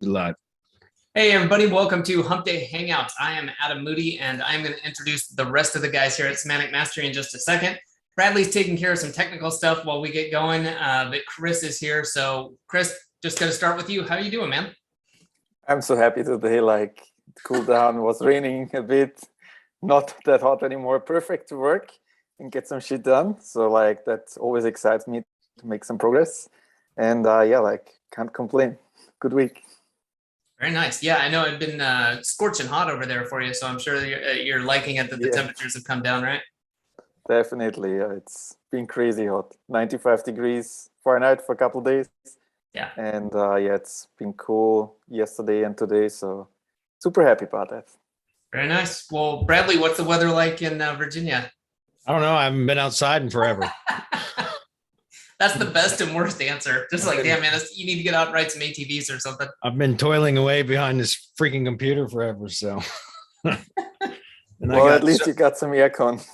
Live. Hey everybody, welcome to Hump Day Hangouts. I am Adam Moody and I'm going to introduce the rest of the guys here at Semantic Mastery in just a second. Bradley's taking care of some technical stuff while we get going, but Chris is here. So Chris, just going to start with you. How are you doing, man? I'm so happy today, like it cooled down, was raining a bit, not that hot anymore, perfect to work and get some shit done. So like that always excites me to make some progress. And can't complain. Good week. Very nice. Yeah, I know it's been scorching hot over there for you, so I'm sure you're liking it that the temperatures have come down, right? Definitely. It's been crazy hot. 95 degrees Fahrenheit for a couple of days. Yeah. And it's been cool yesterday and today, so super happy about that. Very nice. Well, Bradley, what's the weather like in Virginia? I don't know. I haven't been outside in forever. That's the best and worst answer. Just like, damn, man, you need to get out and write some ATVs or something. I've been toiling away behind this freaking computer forever. So, well, at least you got some aircon.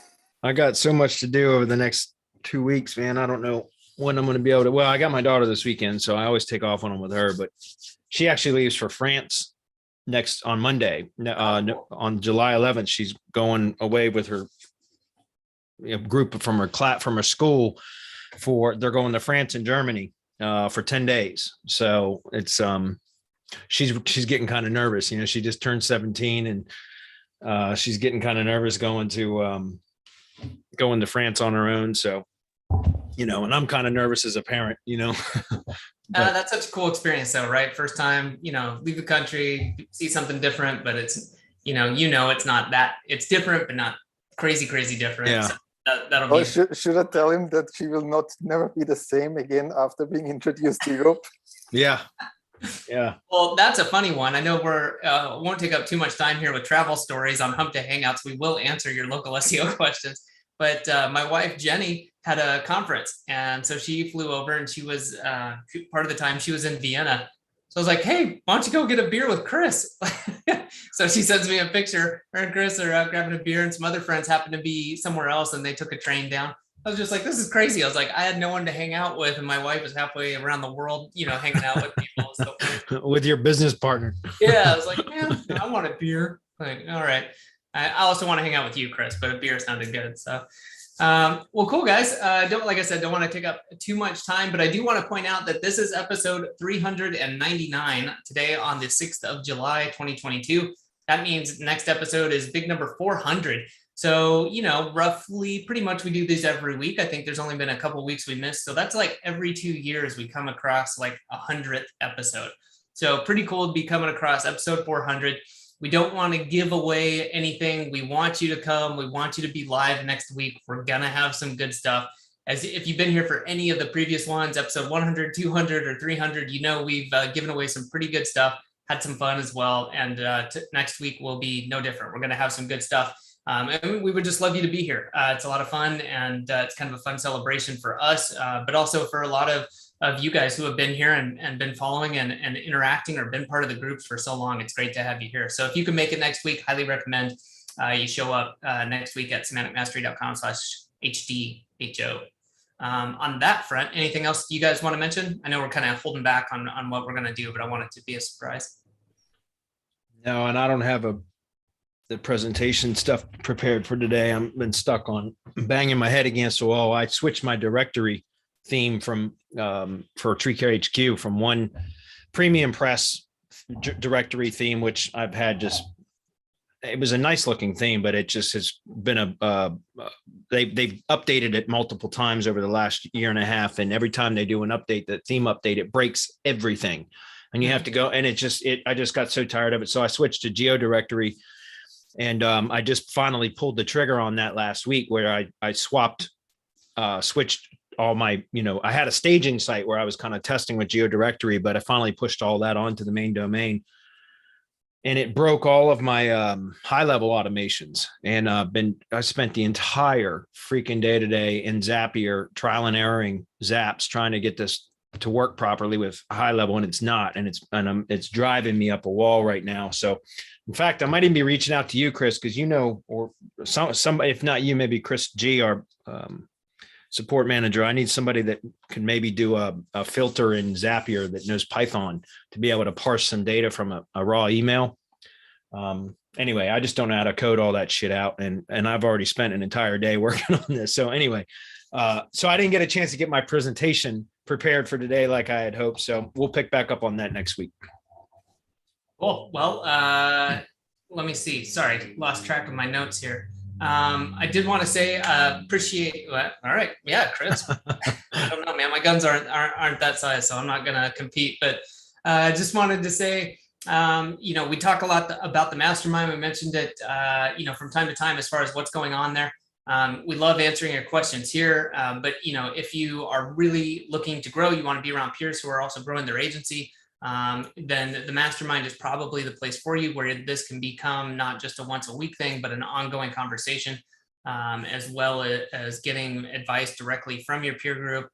I got so much to do over the next 2 weeks, man. I don't know when I'm going to be able to. Well, I got my daughter this weekend, so I always take off when I'm with her. But she actually leaves for France on Monday. On July 11th, she's going away with her group from her school. They're going to France and Germany for 10 days. So it's she's getting kind of nervous. She just turned 17 and she's getting kind of nervous going to France on her own. So, and I'm kind of nervous as a parent, That's such a cool experience though, right? First time, leave the country, see something different, but it's, it's not that, it's different, but not crazy different. Yeah. So that'll be. Should I tell him that she will never be the same again after being introduced to Europe? Yeah. Yeah. Well, that's a funny one. I know won't take up too much time here with travel stories on Hump Day Hangouts. We will answer your local SEO questions. But my wife, Jenny, had a conference. And so she flew over and she was part of the time she was in Vienna. So I was like, hey, why don't you go get a beer with Chris? So she sends me a picture. Her and Chris are out grabbing a beer and some other friends happened to be somewhere else and they took a train down. I was just like, this is crazy. I was like, I had no one to hang out with. And my wife was halfway around the world, hanging out with people. So, with your business partner. Yeah. I was like, man, I want a beer. Like, all right. I also want to hang out with you, Chris, but a beer sounded good. So, well, cool, guys. Don't want to take up too much time, but I do want to point out that this is episode 399 today on the 6th of July, 2022. That means next episode is big number 400. So, roughly pretty much we do these every week. I think there's only been a couple weeks we missed. So that's like every 2 years we come across like 100th episode. So pretty cool to be coming across episode 400. We don't want to give away anything. We want you to come. We want you to be live next week. We're going to have some good stuff. As if you've been here for any of the previous ones, episode 100, 200, or 300, we've given away some pretty good stuff, had some fun as well. And next week will be no different. We're going to have some good stuff. And we would just love you to be here. It's a lot of fun and it's kind of a fun celebration for us, but also for a lot of you guys who have been here and been following and interacting or been part of the groups for so long. It's great to have you here. So if you can make it next week, highly recommend you show up next week at semanticmastery.com/HDHO. On that front, anything else you guys want to mention? I know we're kind of holding back on what we're going to do, but I want it to be a surprise. No, and I don't have the presentation stuff prepared for today. I've been stuck on banging my head against the wall. I switched my directory theme from for TreeCare HQ from one premium press directory theme, which I've had it was a nice looking theme, but it just has been they've updated it multiple times over the last year and a half. And every time they do an update, the theme update, it breaks everything. And you have to go, and I just got so tired of it. So I switched to Geo Directory. And I just finally pulled the trigger on that last week where I switched all my, I had a staging site where I was kind of testing with Geo Directory, but I finally pushed all that onto the main domain. And it broke all of my high level automations. And I spent the entire freaking day today in Zapier trial and erroring Zaps trying to get this to work properly with high level, and it's not, and it's driving me up a wall right now. So in fact, I might even be reaching out to you, Chris, because or some if not you, maybe Chris G, our support manager. I need somebody that can maybe do a filter in Zapier that knows Python to be able to parse some data from a raw email. Anyway, I just don't know how to code all that shit out. And I've already spent an entire day working on this. So anyway, so I didn't get a chance to get my presentation prepared for today like I had hoped. So we'll pick back up on that next week. Cool. Well, let me see. Sorry, lost track of my notes here. I did want to say, appreciate. All right, yeah, Chris. I don't know, man. My guns aren't that size, so I'm not gonna compete. But I just wanted to say, we talk a lot about the mastermind. We mentioned it, from time to time as far as what's going on there. We love answering your questions here. But if you are really looking to grow, you want to be around peers who are also growing their agency. Then the mastermind is probably the place for you, where this can become not just a once a week thing, but an ongoing conversation, as well as getting advice directly from your peer group,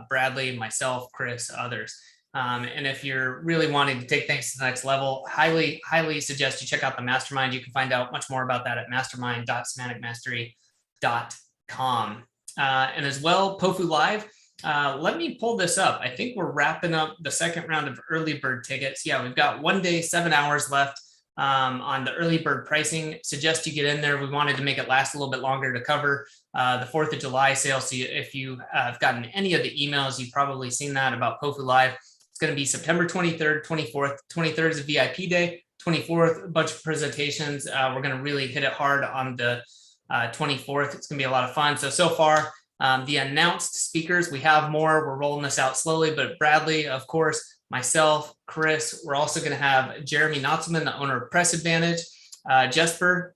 Bradley, myself, Chris, others. And if you're really wanting to take things to the next level, highly suggest you check out the mastermind. You can find out much more about that at mastermind.semanticmastery.com. And as well, POFU Live. Let me pull this up. I think we're wrapping up the second round of early bird tickets. Yeah, we've got 1 day, 7 hours left on the early bird pricing. Suggest you get in there. We wanted to make it last a little bit longer to cover the 4th of July sale. So if you have gotten any of the emails, you've probably seen that about POFU Live. It's going to be September 23rd, 24th. 23rd is a VIP day. 24th, a bunch of presentations. We're going to really hit it hard on the 24th. It's going to be a lot of fun. So far, the announced speakers, we have more. We're rolling this out slowly, but Bradley, of course, myself, Chris, we're also going to have Jeremy Notzelman, the owner of Press Advantage. Jesper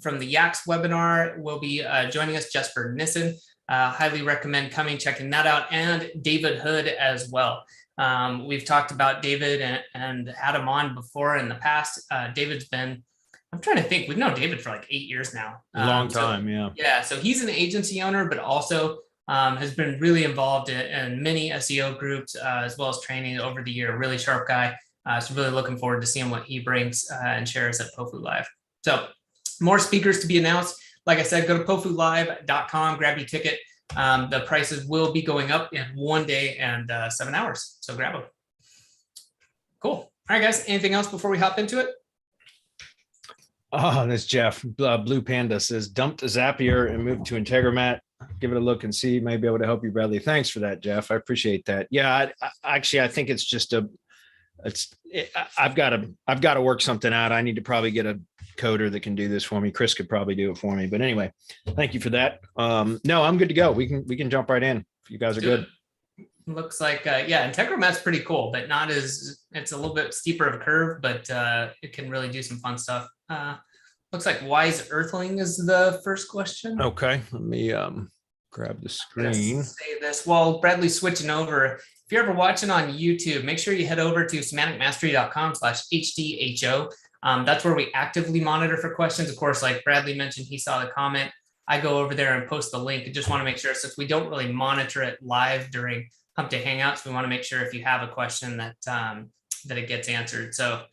from the Yaks webinar will be joining us, Jesper Nissen. Highly recommend checking that out, and David Hood as well. We've talked about David and had him on before in the past. David's been, I'm trying to think, we've known David for like 8 years now. Long time, yeah. Yeah, so he's an agency owner, but also has been really involved in many SEO groups, as well as training over the year. Really sharp guy. So really looking forward to seeing what he brings and shares at POFU Live. So more speakers to be announced. Like I said, go to pofulive.com, grab your ticket. The prices will be going up in 1 day and 7 hours. So grab them. Cool. All right, guys. Anything else before we hop into it? Oh, that's Jeff. Blue Panda says, dumped Zapier and moved to Integromat. Give it a look and see. May be able to help you, Bradley. Thanks for that, Jeff. I appreciate that. Yeah, I think it's just I've got to work something out. I need to probably get a coder that can do this for me. Chris could probably do it for me. But anyway, thank you for that. No, I'm good to go. We can jump right in if you guys are good. Looks like, Integromat's pretty cool, but it's a little bit steeper of a curve, but it can really do some fun stuff. Looks like Wise Earthling is the first question. Okay, let me grab the screen. Say this while Bradley's switching over. If you're ever watching on YouTube, make sure you head over to semanticmastery.com/HDHO. That's where we actively monitor for questions. Of course, like Bradley mentioned, he saw the comment. I go over there and post the link. I just want to make sure, since we don't really monitor it live during Hump Day Hangouts, we want to make sure if you have a question that it gets answered. So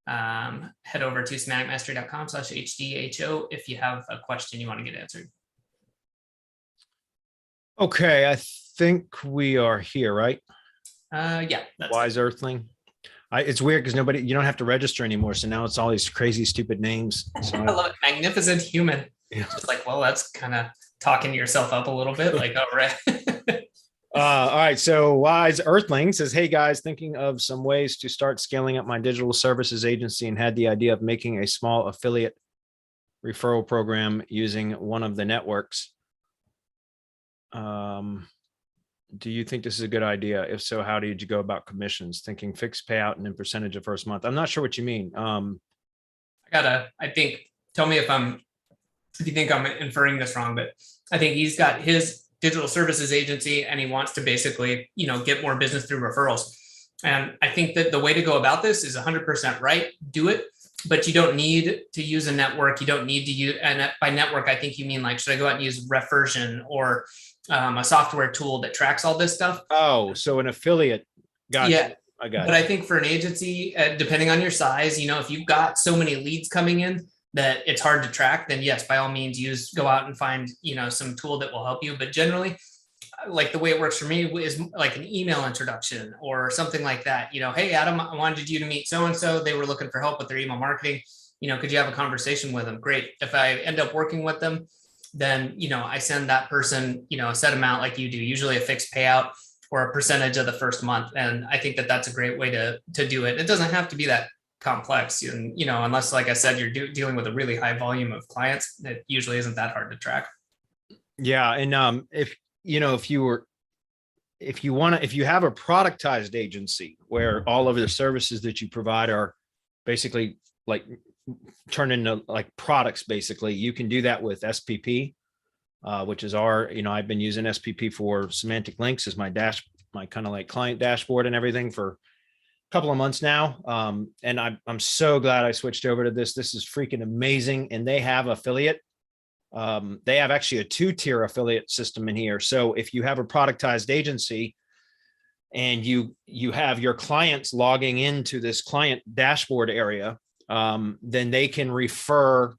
head over to semanticmastery.com/HDHO if you have a question you want to get answered. Okay, I think we are here, right? Yeah. Wise Earthling. It's weird because you don't have to register anymore. So now it's all these crazy, stupid names. So I love it. Magnificent Human. Yeah. Just like, well, that's kind of talking yourself up a little bit. Like, all right. All right. So Wise Earthling says, hey guys, thinking of some ways to start scaling up my digital services agency and had the idea of making a small affiliate referral program using one of the networks. Do you think this is a good idea? If so, how did you go about commissions? Thinking fixed payout and then percentage of first month. I'm not sure what you mean. Tell me if you think I'm inferring this wrong, but I think he's got his digital services agency and he wants to basically, get more business through referrals. And I think that the way to go about this is 100% right. Do it, but you don't need to use a network. You don't need to use, and by network, I think you mean like, should I go out and use Reversion or a software tool that tracks all this stuff? Oh, so an affiliate. Gotcha. Yeah. I got it. But I think for an agency, depending on your size, if you've got so many leads coming in that it's hard to track, then yes, by all means, go out and find, some tool that will help you. But generally, like the way it works for me is like an email introduction or something like that. Hey, Adam, I wanted you to meet so-and-so. They were looking for help with their email marketing. Could you have a conversation with them? Great. If I end up working with them, then, I send that person, a set amount like you do, usually a fixed payout or a percentage of the first month. And I think that that's a great way to do it. It doesn't have to be that complex. And, unless, like I said, you're dealing with a really high volume of clients, it usually isn't that hard to track. Yeah. And if you have a productized agency where all of the services that you provide are basically like turn into like products, basically, you can do that with SPP, which is I've been using SPP for semantic links as my kind of like client dashboard and everything for a couple of months now. And I'm so glad I switched over to this. This is freaking amazing. And they have affiliate. They have actually a 2-tier affiliate system in here. So if you have a productized agency and you have your clients logging into this client dashboard area, then they can refer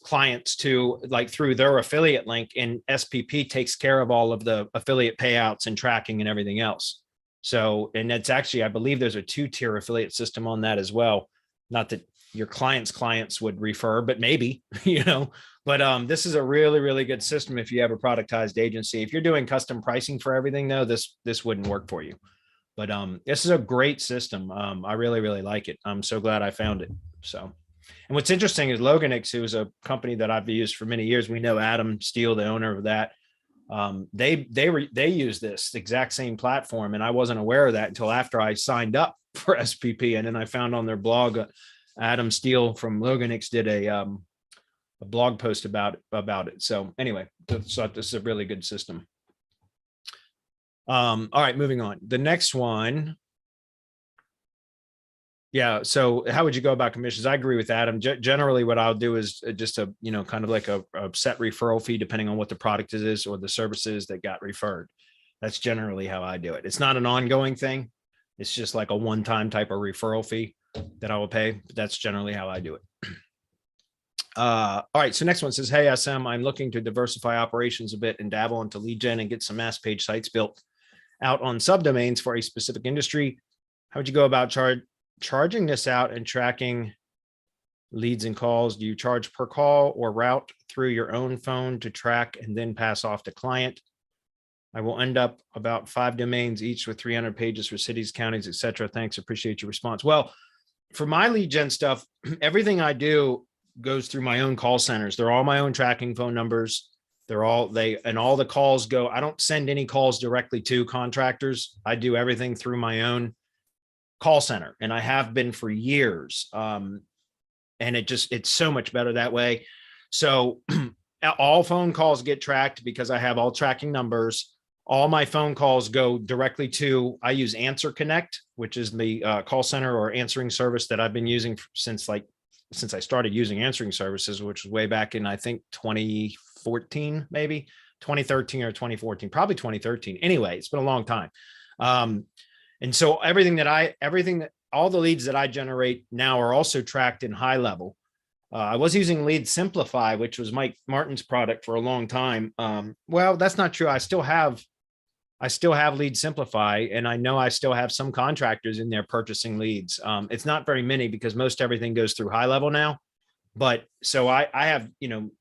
clients to like through their affiliate link, and SPP takes care of all of the affiliate payouts and tracking and everything else. So, and it's actually, I believe there's a 2-tier affiliate system on that as well. Not that your clients would refer, but maybe, but this is a really, really good system if you have a productized agency. If you're doing custom pricing for everything though, this wouldn't work for you. But this is a great system. I really, really like it. I'm so glad I found it. So, and what's interesting is Loganix, who is a company that I've used for many years. We know Adam Steele, the owner of that. They use this exact same platform, and I wasn't aware of that until after I signed up for SPP, and then I found on their blog, Adam Steele from Loganix did a blog post about it. So anyway, so this is a really good system. All right, moving on. The next one. Yeah. So how would you go about commissions? I agree with Adam. Generally, what I'll do is just a, kind of like a set referral fee, depending on what the product is or the services that got referred. That's generally how I do it. It's not an ongoing thing. It's just like a one-time type of referral fee that I will pay. But that's generally how I do it. All right. So next one says, hey, SM, I'm looking to diversify operations a bit and dabble into lead gen and get some mass page sites built out on subdomains for a specific industry. How would you go about charging this out and tracking leads and calls? Do you charge per call or route through your own phone to track and then pass off to client? I will end up about 5 domains each with 300 pages for cities, counties, etc. Thanks. Appreciate your response. Well, for my lead gen stuff, everything I do goes through my own call centers. They're all my own tracking phone numbers. All the calls go. I don't send any calls directly to contractors. I do everything through my own call center, and I have been for years. And it's so much better that way. So all phone calls get tracked because I have all tracking numbers. All my phone calls go directly to, I use Answer Connect, which is the call center or answering service that I've been using since I started using answering services, which was way back in, I think 2014, maybe 2013 or 2014, probably 2013. Anyway, it's been a long time. And so all the leads that I generate now are also tracked in high level. I was using Lead Simplify, which was Mike Martin's product for a long time. Well, that's not true. I still have Lead Simplify, and I know I still have some contractors in there purchasing leads. It's not very many because most everything goes through high level now. But so I have,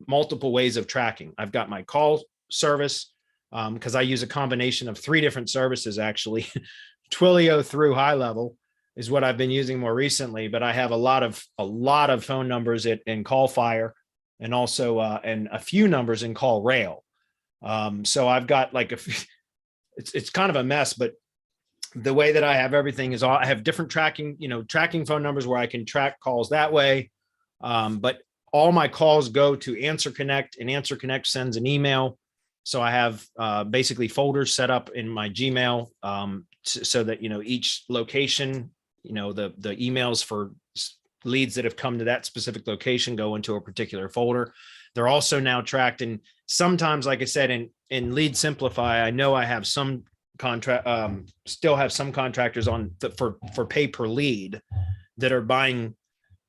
multiple ways of tracking. I've got my call service because I use a combination of 3 different services, actually. Twilio through high level is what I've been using more recently, but I have a lot of phone numbers in CallFire, and also and a few numbers in CallRail. So I've got like it's kind of a mess, but the way that I have everything is I have different tracking phone numbers where I can track calls that way. But all my calls go to Answer Connect, and Answer Connect sends an email. So I have basically folders set up in my Gmail so that, each location, the emails for leads that have come to that specific location go into a particular folder. They're also now tracked. And sometimes, like I said, in Lead Simplify, I know I have some still have some contractors on for pay per lead that are buying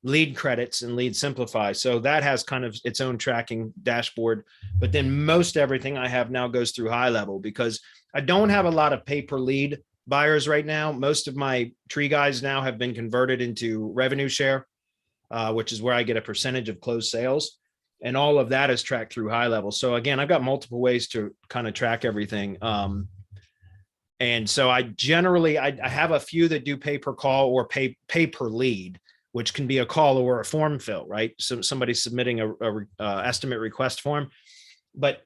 lead credits and Lead Simplify. So that has kind of its own tracking dashboard. But then most everything I have now goes through high level, because I don't have a lot of pay per lead buyers right now. Most of my tree guys now have been converted into revenue share, which is where I get a percentage of closed sales. And all of that is tracked through High Level. So again, I've got multiple ways to kind of track everything. And so I generally, I have a few that do pay per call or pay per lead, which can be a call or a form fill, right? So somebody's submitting a estimate request form, but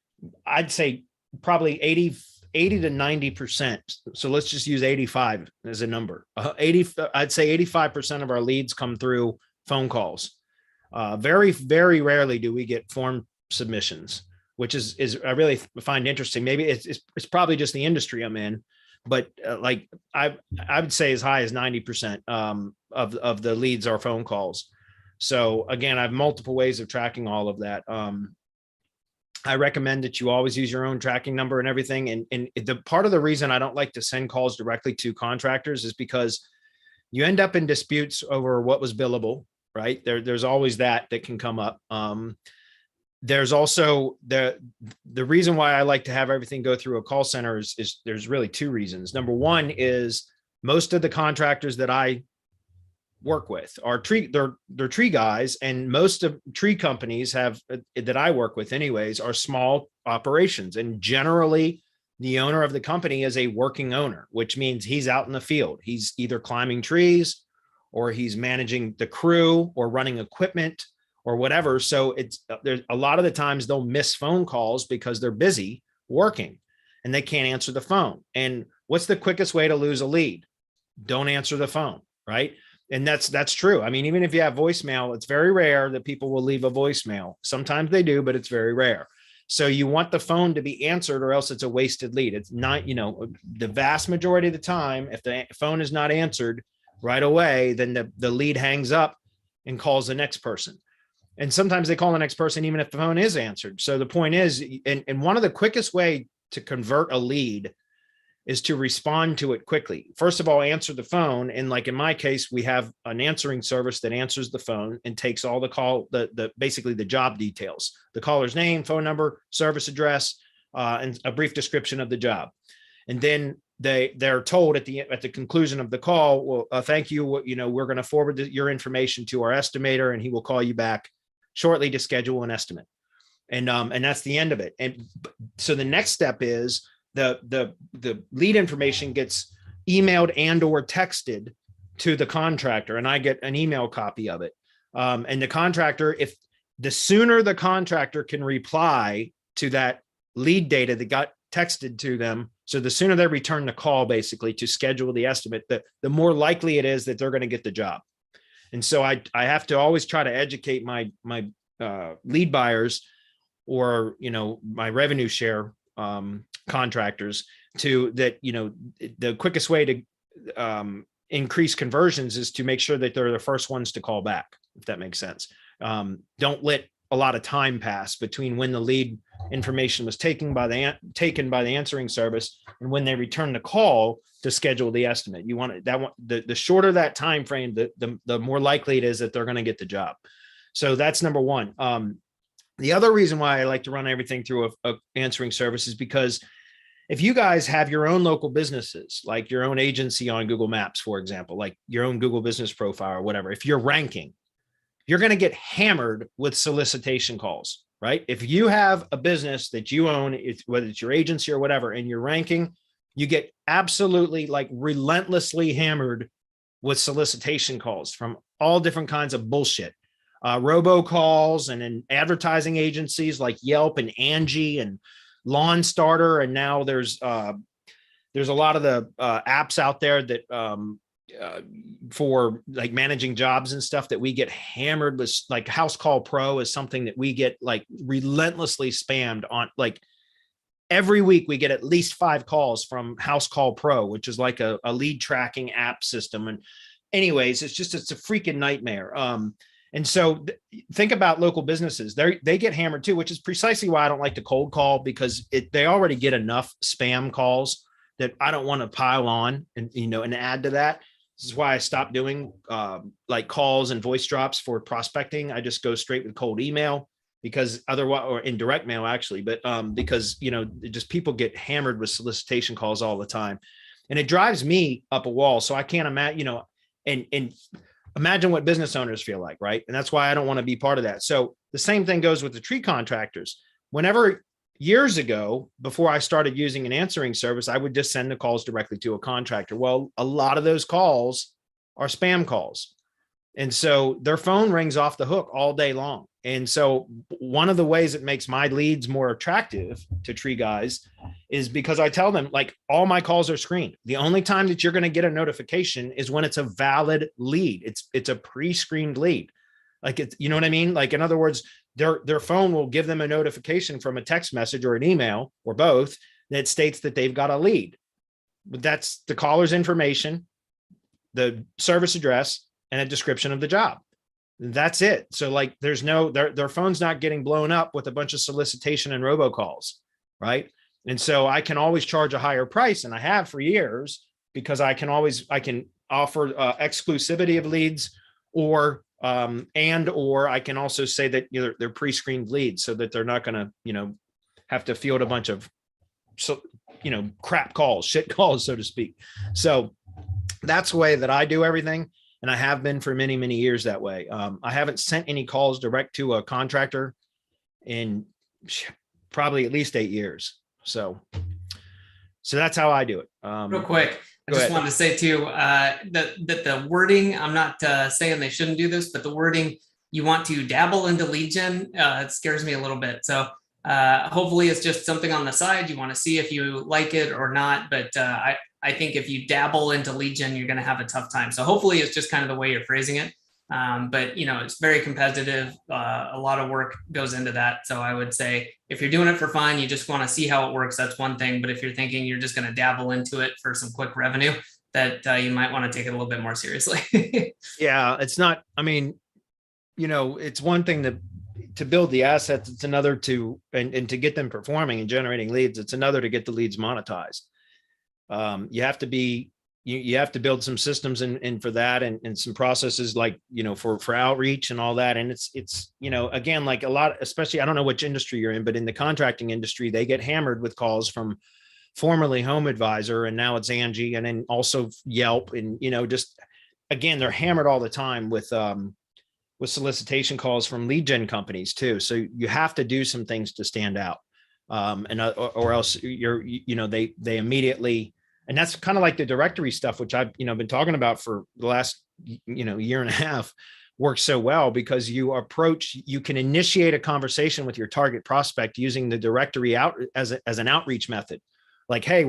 I'd say probably 80 to 90%. So let's just use 85 as a number. I'd say 85% of our leads come through phone calls. Very, very rarely do we get form submissions, which is I really find interesting. Maybe it's probably just the industry I'm in, but like I would say as high as 90% of the leads are phone calls. So again, I have multiple ways of tracking all of that. I recommend that you always use your own tracking number and everything. And the part of the reason I don't like to send calls directly to contractors is because you end up in disputes over what was billable, right? There's always that can come up. There's also the reason why I like to have everything go through a call center is there's really two reasons. Number one is most of the contractors that I work with are they're tree guys, and most of tree companies that I work with anyways are small operations, and generally the owner of the company is a working owner, which means he's out in the field. He's either climbing trees or he's managing the crew or running equipment or whatever. So there's a lot of the times they'll miss phone calls because they're busy working and they can't answer the phone. And what's the quickest way to lose a lead? Don't answer the phone, right? And that's true. I mean, even if you have voicemail, it's very rare that people will leave a voicemail. Sometimes they do, but it's very rare. So you want the phone to be answered or else it's a wasted lead. It's not, the vast majority of the time, if the phone is not answered right away, then the lead hangs up and calls the next person. And sometimes they call the next person even if the phone is answered. So the point is, and one of the quickest way to convert a lead is to respond to it quickly. First of all, answer the phone. And like in my case, we have an answering service that answers the phone and takes all the call, basically the job details, the caller's name, phone number, service address, and a brief description of the job. And then they're told at the conclusion of the call, well, thank you. We're going to forward your information to our estimator and he will call you back shortly to schedule an estimate. And that's the end of it. And so the next step is the lead information gets emailed and or texted to the contractor, and I get an email copy of it. And the contractor, if the sooner the contractor can reply to that lead data that got texted to them, so the sooner they return the call basically to schedule the estimate, the more likely it is that they're going to get the job. And so I have to always try to educate my lead buyers or my revenue share contractors that the quickest way to increase conversions is to make sure that they're the first ones to call back, if that makes sense. Don't let a lot of time pass between when the lead information was taken by the answering service and when they return the call to schedule the estimate. You want the shorter that time frame, the more likely it is that they're going to get the job. So that's number one. The other reason why I like to run everything through a answering service is because if you guys have your own local businesses, like your own agency on Google Maps, for example, like your own Google business profile or whatever, if you're ranking, you're going to get hammered with solicitation calls, right? If you have a business that you own, whether it's your agency or whatever, and you're ranking, you get absolutely like relentlessly hammered with solicitation calls from all different kinds of bullshit. Robocalls and in advertising agencies like Yelp and Angie and Lawn Starter. And now there's a lot of the apps out there that for like managing jobs and stuff that we get hammered with. Like House Call Pro is something that we get like relentlessly spammed on. Like every week we get at least 5 calls from House Call Pro, which is like a lead tracking app system. And anyways, it's a freaking nightmare. And so think about local businesses. They get hammered too, which is precisely why I don't like to cold call, because they already get enough spam calls that I don't want to pile on and add to that. This is why I stopped doing like calls and voice drops for prospecting. I just go straight with cold email. because otherwise, or in direct mail actually, but because, just people get hammered with solicitation calls all the time, and it drives me up a wall. So I can't imagine, and imagine what business owners feel like, right? And that's why I don't want to be part of that. So the same thing goes with the tree contractors. Whenever years ago, before I started using an answering service, I would just send the calls directly to a contractor. Well, a lot of those calls are spam calls. And so their phone rings off the hook all day long. And so one of the ways it makes my leads more attractive to tree guys is because I tell them, like, all my calls are screened. The only time that you're going to get a notification is when it's a valid lead. It's a pre-screened lead. Like, it's, you know what I mean? Like, in other words, their phone will give them a notification from a text message or an email or both that states that they've got a lead. But that's the caller's information, the service address, and a description of the job. That's it. So, like, there's no, their phone's not getting blown up with a bunch of solicitation and robocalls, right? And so I can always charge a higher price, and I have for years, because I can offer exclusivity of leads, or I can also say that they're pre-screened leads, so that they're not going to have to field a bunch of crap calls, shit calls, so to speak. So that's the way that I do everything. And I have been for many, many years that way. I haven't sent any calls direct to a contractor in probably at least 8 years. So that's how I do it. Real quick, I just wanted to say too, that the wording, I'm not saying they shouldn't do this, but the wording, you want to dabble into lead gen, it scares me a little bit. So hopefully it's just something on the side. You want to see if you like it or not. But I think if you dabble into lead gen, you're going to have a tough time. So hopefully it's just kind of the way you're phrasing it. But it's very competitive. A lot of work goes into that. So I would say if you're doing it for fun, you just want to see how it works, that's one thing. But if you're thinking you're just going to dabble into it for some quick revenue, that you might want to take it a little bit more seriously. Yeah, it's not, it's one thing to build the assets. It's another and to get them performing and generating leads. It's another to get the leads monetized. You have to build some systems and for that, and some processes, like, for outreach and all that. And it's, again, like a lot, especially, I don't know which industry you're in, but in the contracting industry, they get hammered with calls from formerly Home Advisor, and now it's Angie, and then also Yelp. And, just, again, they're hammered all the time with solicitation calls from lead gen companies too. So you have to do some things to stand out. Or else they immediately, and that's kind of like the directory stuff, which I've, been talking about for the last, year and a half, works so well, because you can initiate a conversation with your target prospect using the directory out as an outreach method. Like, hey,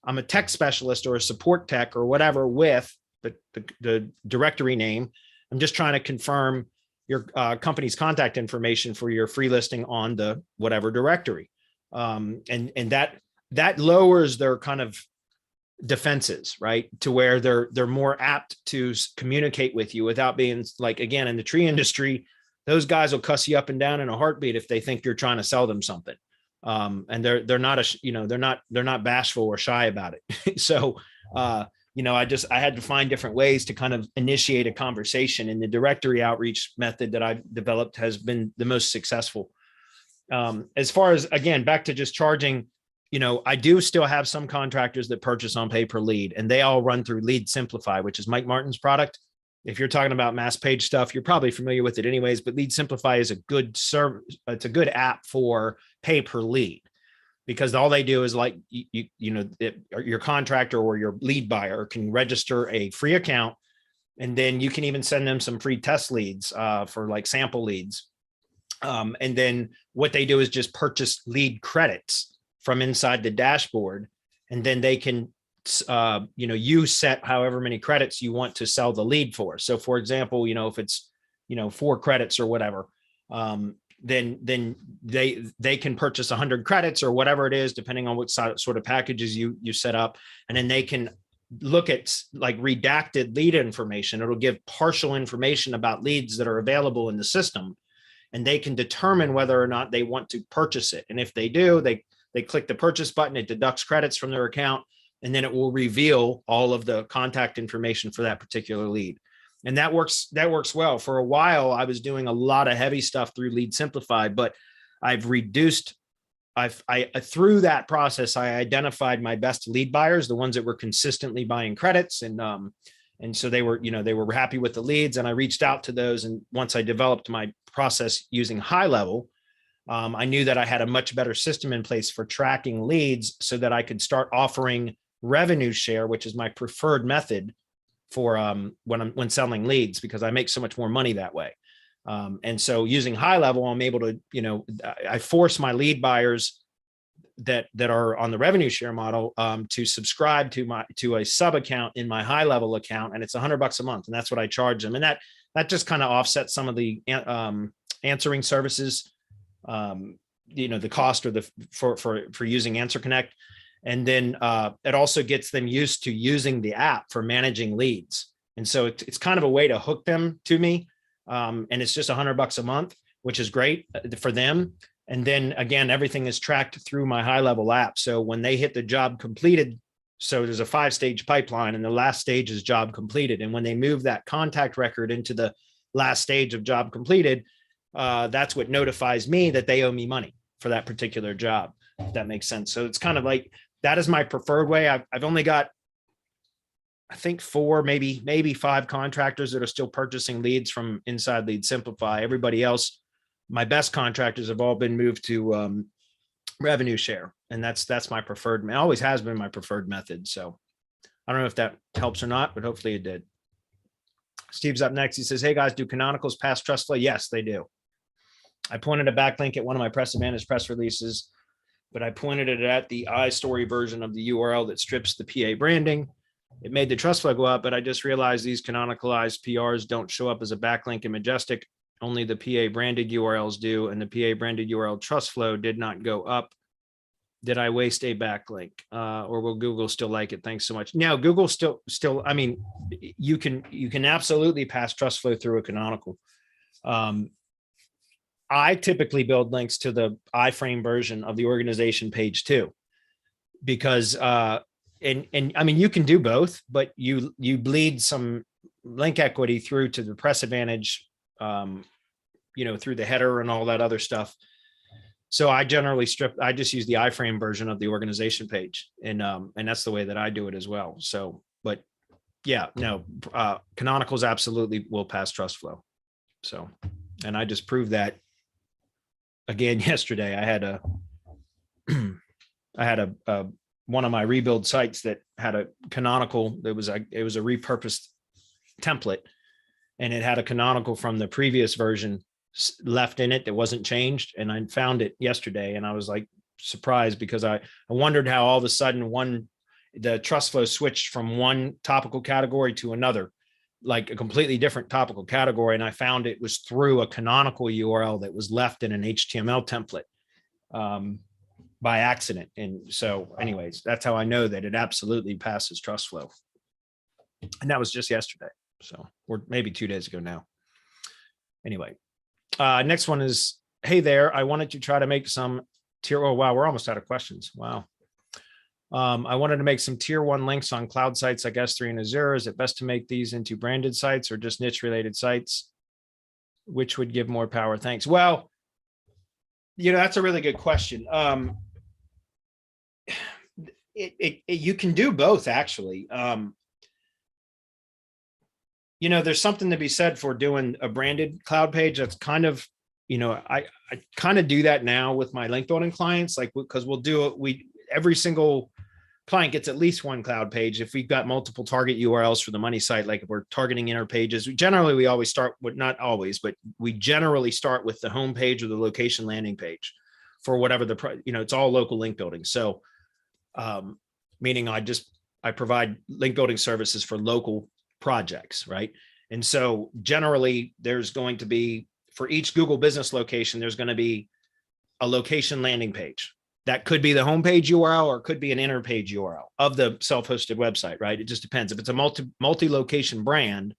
I'm a tech specialist or a support tech or whatever with the directory name. I'm just trying to confirm your company's contact information for your free listing on the whatever directory. And that lowers their kind of defenses, right? To where they're more apt to communicate with you without being, like, again, in the tree industry, those guys will cuss you up and down in a heartbeat if they think you're trying to sell them something. And they're not bashful or shy about it. So, I had to find different ways to kind of initiate a conversation, and the directory outreach method that I've developed has been the most successful. As far as, again, back to just charging, I do still have some contractors that purchase on pay per lead, and they all run through Lead Simplify, which is Mike Martin's product. If you're talking about mass page stuff, you're probably familiar with it anyways, but Lead Simplify is a good service. It's a good app for pay per lead, because all they do is, like, your contractor or your lead buyer can register a free account, and then you can even send them some free test leads for, like, sample leads. And then what they do is just purchase lead credits from inside the dashboard, and then they can, you set however many credits you want to sell the lead for. So, for example, if it's, 4 credits or whatever, then they can purchase 100 credits or whatever it is, depending on what sort of packages you set up. And then they can look at, like, redacted lead information. It'll give partial information about leads that are available in the system, and they can determine whether or not they want to purchase it. And if they do, they click the purchase button, it deducts credits from their account, and then it will reveal all of the contact information for that particular lead. And that works well. For a while, I was doing a lot of heavy stuff through Lead Simplify, but I've reduced, through that process, I identified my best lead buyers, the ones that were consistently buying credits. And so they were happy with the leads, and I reached out to those. And once I developed my process using High Level, I knew that I had a much better system in place for tracking leads so that I could start offering revenue share, which is my preferred method for when selling leads, because I make so much more money that way. And so using High Level, I'm able to, I force my lead buyers that are on the revenue share model to subscribe to a sub account in my High Level account, and it's $100 a month, and that's what I charge them. And that just kind of offsets some of the answering services, the cost or for using Answer Connect. And then it also gets them used to using the app for managing leads. And so it's kind of a way to hook them to me. And it's just $100 a month, which is great for them. And then again, everything is tracked through my High Level app. So when they hit the job completed, so there's a 5-stage pipeline, and the last stage is job completed. And when they move that contact record into the last stage of job completed, that's what notifies me that they owe me money for that particular job, if that makes sense. So it's kind of like, that is my preferred way. I've only got, I think 4, maybe 5 contractors that are still purchasing leads from inside Lead Simplify. Everybody else, my best contractors, have all been moved to revenue share. And that's my preferred, it always has been my preferred method. So I don't know if that helps or not, but hopefully it did. Steve's up next. He says, hey guys, do canonicals pass trust flow? Yes, they do. I pointed a backlink at one of my Press Advantage press releases, but I pointed it at the iStory version of the URL that strips the PA branding. It made the trust flow go up, but I just realized these canonicalized PRs don't show up as a backlink in Majestic. Only the PA branded URLs do, and the PA branded URL trust flow did not go up. Did I waste a backlink? Or will Google still like it? Thanks so much. Now, Google still, I mean, you can absolutely pass trust flow through a canonical. I typically build links to the iframe version of the organization page too, because and I mean, you can do both, but you bleed some link equity through to the Press Advantage, through the header and all that other stuff. So I generally I just use the iframe version of the organization page, and that's the way that I do it as well. So, but yeah, no, canonicals absolutely will pass trust flow. So, and I just proved that again yesterday. I had one of my rebuild sites that had a canonical. It was a repurposed template, and it had a canonical from the previous version left in it that wasn't changed. And I found it yesterday, and I was like surprised, because I wondered how all of a sudden the trust flow switched from one topical category to another, like a completely different topical category. And I found it was through a canonical URL that was left in an HTML template by accident. And so anyways, that's how I know that it absolutely passes trust flow. And that was just yesterday. So, or maybe 2 days ago now. Anyway, next one is, hey there, I wanted to try to make some tier, oh wow, we're almost out of questions. Wow. I wanted to make some tier 1 links on cloud sites like S3 and Azure. Is it best to make these into branded sites or just niche related sites? Which would give more power? Thanks. Well, that's a really good question. You can do both, actually. There's something to be said for doing a branded cloud page. That's kind of, I kind of do that now with my link building clients, like, because every single client gets at least one cloud page. If we've got multiple target URLs for the money site, like if we're targeting inner pages, generally we always start with, not always, but we generally start with the home page or the location landing page for whatever it's all local link building. So, meaning I provide link building services for local projects, right? And so generally there's going to be, for each Google business location, there's going to be a location landing page. That could be the homepage URL, or it could be an inner page URL of the self-hosted website, right? It just depends. If it's a multi-location brand,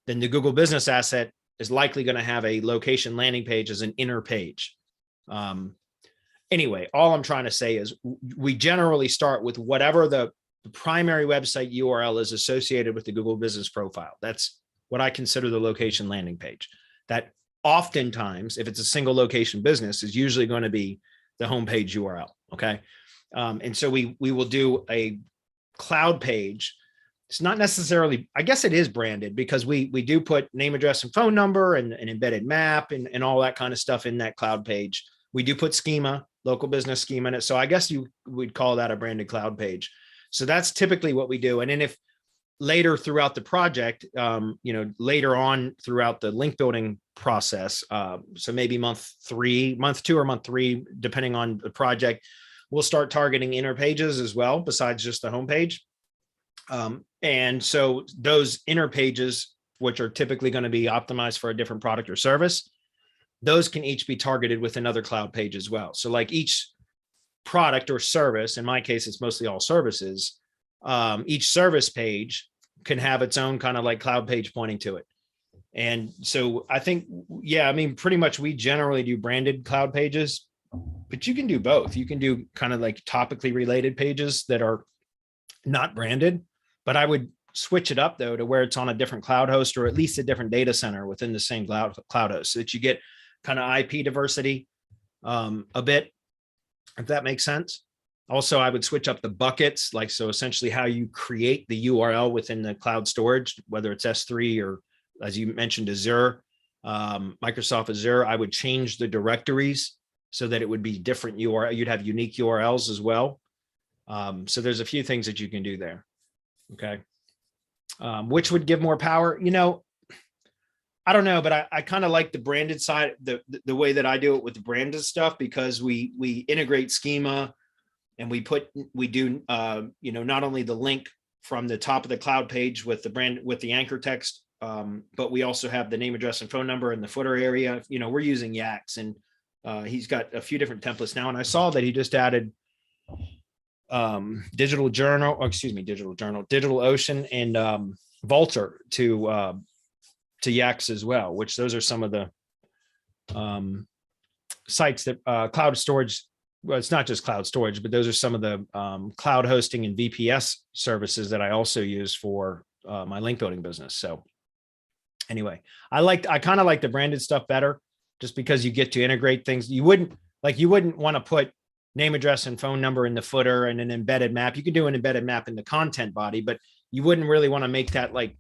then the Google business asset is likely going to have a location landing page as an inner page. Anyway, all I'm trying to say is we generally start with whatever the primary website URL is associated with the Google business profile. That's what I consider the location landing page. That oftentimes, if it's a single location business, is usually going to be the homepage URL. Okay. And so we will do a cloud page. It's not necessarily, I guess it is branded, because we do put name, address, and phone number and an embedded map and all that kind of stuff in that cloud page. We do put schema, local business schema in it. So I guess you would call that a branded cloud page. So that's typically what we do. And then if later throughout the project, later on throughout the link building process, so maybe month 2 or month 3, depending on the project, we'll start targeting inner pages as well, besides just the homepage. And so those inner pages, which are typically going to be optimized for a different product or service, those can each be targeted with another cloud page as well. So like each product or service, in my case, it's mostly all services, each service page can have its own kind of like cloud page pointing to it. And so I think, pretty much we generally do branded cloud pages, but you can do both. You can do kind of like topically related pages that are not branded, but I would switch it up though to where it's on a different cloud host, or at least a different data center within the same cloud host, so that you get kind of IP diversity a bit, if that makes sense. Also, I would switch up the buckets, so essentially how you create the URL within the cloud storage, whether it's S3 or, as you mentioned, Azure, Microsoft Azure. I would change the directories so that it would be different URL. You'd have unique URLs as well. So there's a few things that you can do there. Okay. Which would give more power? I don't know, but I kind of like the branded side, the way that I do it with the branded stuff, because we integrate schema, and we do not only the link from the top of the cloud page with the brand, with the anchor text, but we also have the name, address, and phone number in the footer area. We're using Yax, and he's got a few different templates now. And I saw that he just added Digital Ocean and Vultr to Yax as well, which those are some of the sites that cloud storage. Well, it's not just cloud storage, but those are some of the cloud hosting and VPS services that I also use for my link building business. So anyway, I kind of like the branded stuff better, just because you get to integrate things. You wouldn't want to put name, address, and phone number in the footer and an embedded map. You could do an embedded map in the content body, but you wouldn't really want to make that like,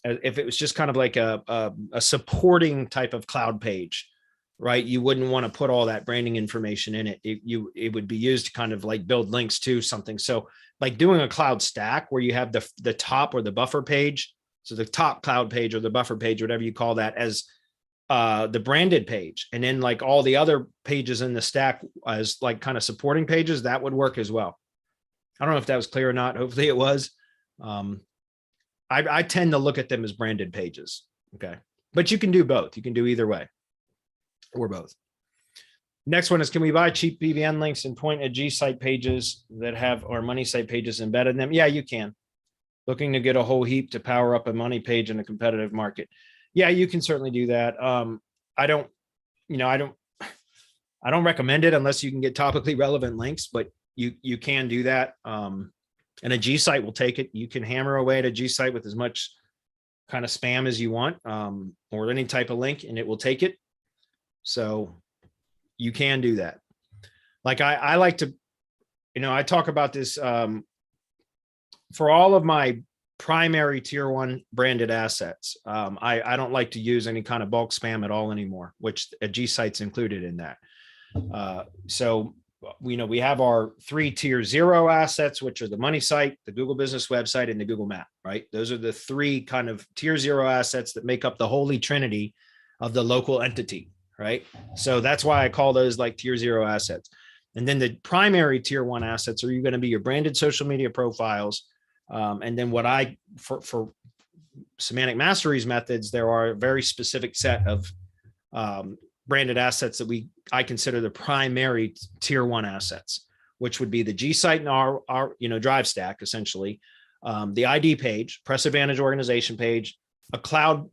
if it was just kind of like a supporting type of cloud page, right? You wouldn't want to put all that branding information in it. It would be used to kind of like build links to something. So like doing a cloud stack where you have the top or the buffer page. So the top cloud page or the buffer page, whatever you call that, as the branded page. And then like all the other pages in the stack as like kind of supporting pages, that would work as well. I don't know if that was clear or not. Hopefully it was. I tend to look at them as branded pages. Okay. But you can do both. You can do either way, or both. Next one is, can we buy cheap BVN links and point at G site pages that have our money site pages embedded in them? Yeah, you can. Looking to get a whole heap to power up a money page in a competitive market. Yeah, you can certainly do that. I don't recommend it unless you can get topically relevant links, but you can do that. And a G site will take it. You can hammer away at a G site with as much kind of spam as you want, or any type of link, and it will take it. So you can do that. Like I like to, I talk about this for all of my primary tier 1 branded assets. I don't like to use any kind of bulk spam at all anymore, which a G site's included in that. So we have our 3 tier 0 assets, which are the money site, the Google business website, and the Google map, right? Those are the 3 kind of tier 0 assets that make up the holy trinity of the local entity, right? So that's why I call those like tier 0 assets. And then the primary tier 1 assets are going to be your branded social media profiles. And then for semantic masteries methods, there are a very specific set of branded assets that I consider the primary tier 1 assets, which would be the G site and our drive stack, essentially, the ID page, Press Advantage organization page, a cloud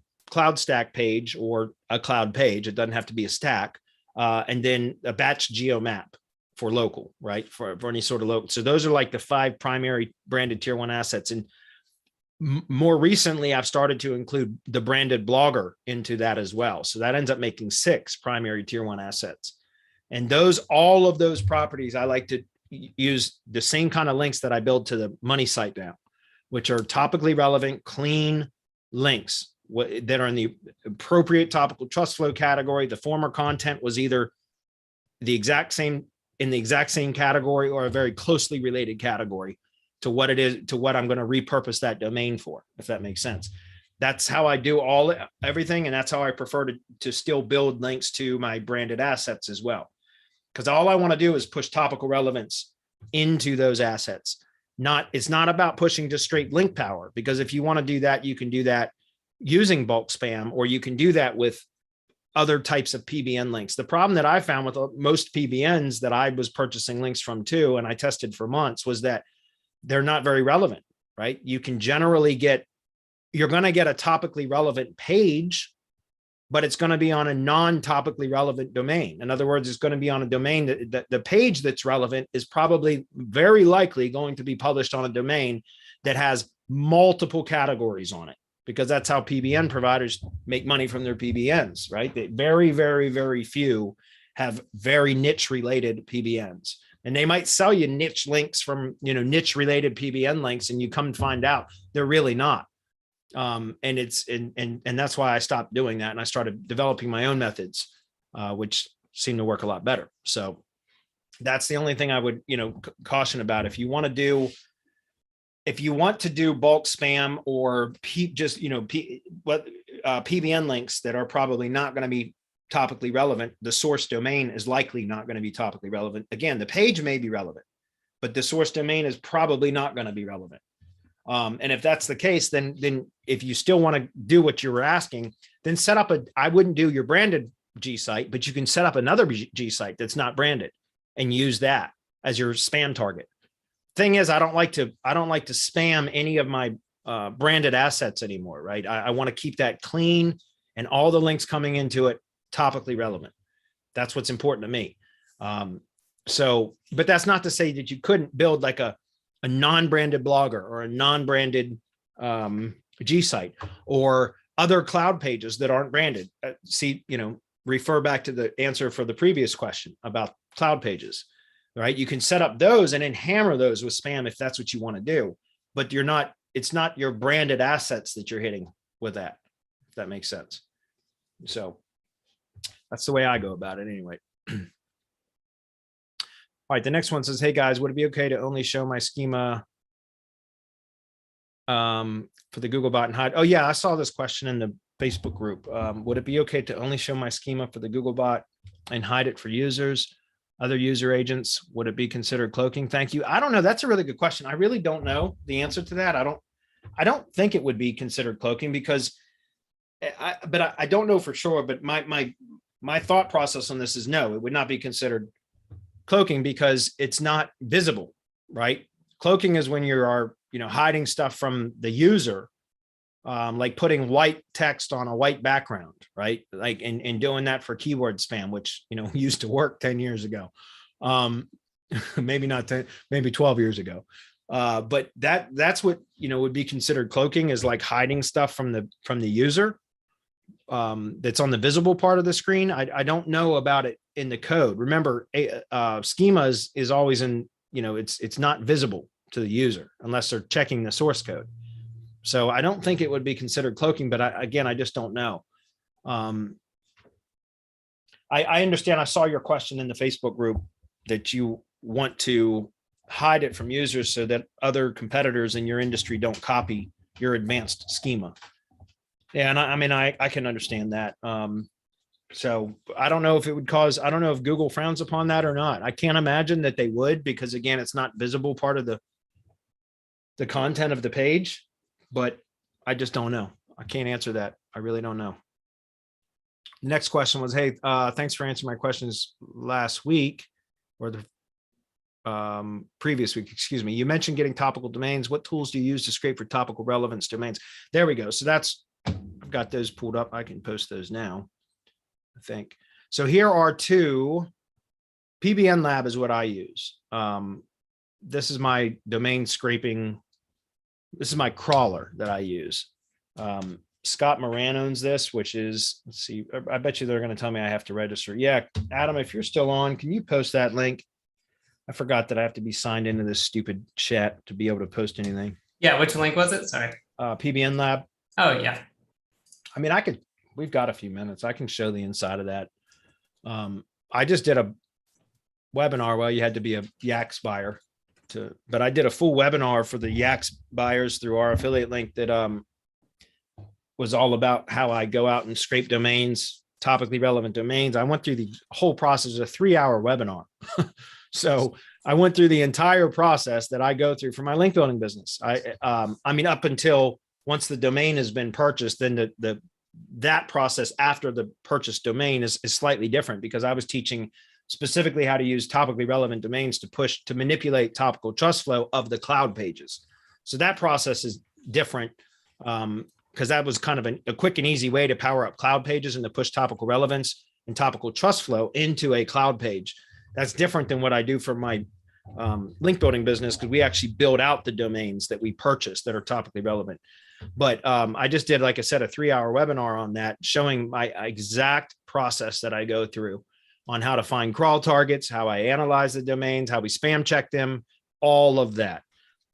stack page, or a cloud page. It doesn't have to be a stack, and then a batch geo map for local, right? For any sort of local. So those are like the 5 primary branded tier 1 assets. And more recently, I've started to include the branded blogger into that as well. So that ends up making 6 primary tier 1 assets. And all of those properties, I like to use the same kind of links that I build to the money site now, which are topically relevant, clean links that are in the appropriate topical trust flow category. The former content was either in the exact same category or a very closely related category to what it is, to what I'm going to repurpose that domain for, if that makes sense. That's how I do everything. And that's how I prefer to still build links to my branded assets as well. Because all I want to do is push topical relevance into those assets. It's not about pushing just straight link power, because if you want to do that, you can do that using bulk spam, or you can do that with other types of PBN links. The problem that I found with most PBNs that I was purchasing links from too, and I tested for months, was that they're not very relevant, right? You can generally you're going to get a topically relevant page, but it's going to be on a non-topically relevant domain. In other words, it's going to be on a domain that the page that's relevant is probably very likely going to be published on a domain that has multiple categories on it, because that's how PBN providers make money from their PBNs, right? Very, very, very few have very niche related PBNs. And they might sell you niche links from, niche related PBN links, and you come to find out they're really not. And that's why I stopped doing that. And I started developing my own methods, which seem to work a lot better. So that's the only thing I would, caution about. If you want to do bulk spam or PBN links that are probably not going to be topically relevant, the source domain is likely not going to be topically relevant. Again, the page may be relevant, but the source domain is probably not going to be relevant. And if that's the case, then if you still want to do what you were asking, then I wouldn't do your branded G site, but you can set up another G site that's not branded and use that as your spam target. Thing is, I don't like to spam any of my branded assets anymore, right? I want to keep that clean and all the links coming into it topically relevant. That's what's important to me. But that's not to say that you couldn't build like a non-branded blogger or a non-branded G site or other cloud pages that aren't branded. Refer back to the answer for the previous question about cloud pages, right? You can set up those and then hammer those with spam if that's what you want to do, but it's not your branded assets that you're hitting with that, if that makes sense. So that's the way I go about it anyway. All right, the next one says, hey guys, would it be okay to only show my schema for the Googlebot and hide? Oh yeah, I saw this question in the Facebook group. Would it be okay to only show my schema for the Googlebot and hide it for users, other user agents? Would it be considered cloaking? Thank you. I don't know. That's a really good question. I really don't know the answer to that. I don't think it would be considered cloaking because I don't know for sure, but my thought process on this is no, it would not be considered cloaking because it's not visible, right? Cloaking is when you are, hiding stuff from the user, like putting white text on a white background, right? Like, and doing that for keyword spam, which, used to work 10 years ago. Maybe not 10, maybe 12 years ago. But that's what, would be considered cloaking, is like hiding stuff from the user. That's on the visible part of the screen. I don't know about it in the code. Remember, schema is always in, it's not visible to the user unless they're checking the source code. So I don't think it would be considered cloaking, but I just don't know. I understand. I saw your question in the Facebook group that you want to hide it from users so that other competitors in your industry don't copy your advanced schema. Yeah, and I can understand that. So I don't know if it would cause, I don't know if Google frowns upon that or not. I can't imagine that they would, because again, it's not visible part of the content of the page, but I just don't know. I can't answer that. I really don't know. Next question was, hey, thanks for answering my questions last week or the previous week, excuse me. You mentioned getting topical domains. What tools do you use to scrape for topical relevance domains? There we go. So I've got those pulled up. I can post those now, I think. So here are two. PBN Lab is what I use. This is my domain scraping this is my crawler that I use. Scott Moran owns this, which is, let's see, I bet you they're going to tell me I have to register. Yeah, Adam, if you're still on, can you post that link? I forgot that I have to be signed into this stupid chat to be able to post anything. Yeah, which link was it? Sorry. PBN Lab. Oh, yeah. I mean, we've got a few minutes. I can show the inside of that. I just did a webinar. Well, you had to be a Yaks buyer but I did a full webinar for the Yaks buyers through our affiliate link that was all about how I go out and scrape domains, topically relevant domains. I went through the whole process of a 3-hour webinar. So I went through the entire process that I go through for my link building business. I mean, up until once the domain has been purchased, then that process after the purchased domain is slightly different, because I was teaching specifically how to use topically relevant domains to manipulate topical trust flow of the cloud pages. So that process is different, because that was kind of a quick and easy way to power up cloud pages and to push topical relevance and topical trust flow into a cloud page. That's different than what I do for my link building business, because we actually build out the domains that we purchase that are topically relevant. But I just did, like I said, a 3-hour webinar on that, showing my exact process that I go through on how to find crawl targets, how I analyze the domains, how we spam check them, all of that.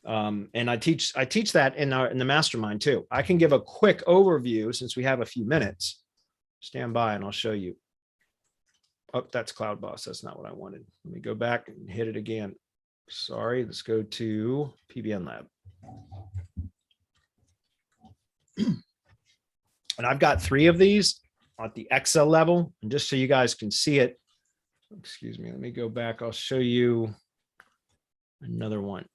And I teach that in the mastermind too. I can give a quick overview since we have a few minutes. Stand by and I'll show you. Oh, that's Cloud Boss. That's not what I wanted. Let me go back and hit it again. Sorry, let's go to PBN Lab. And I've got 3 of these at the Excel level. And just so you guys can see it, excuse me, let me go back. I'll show you another one.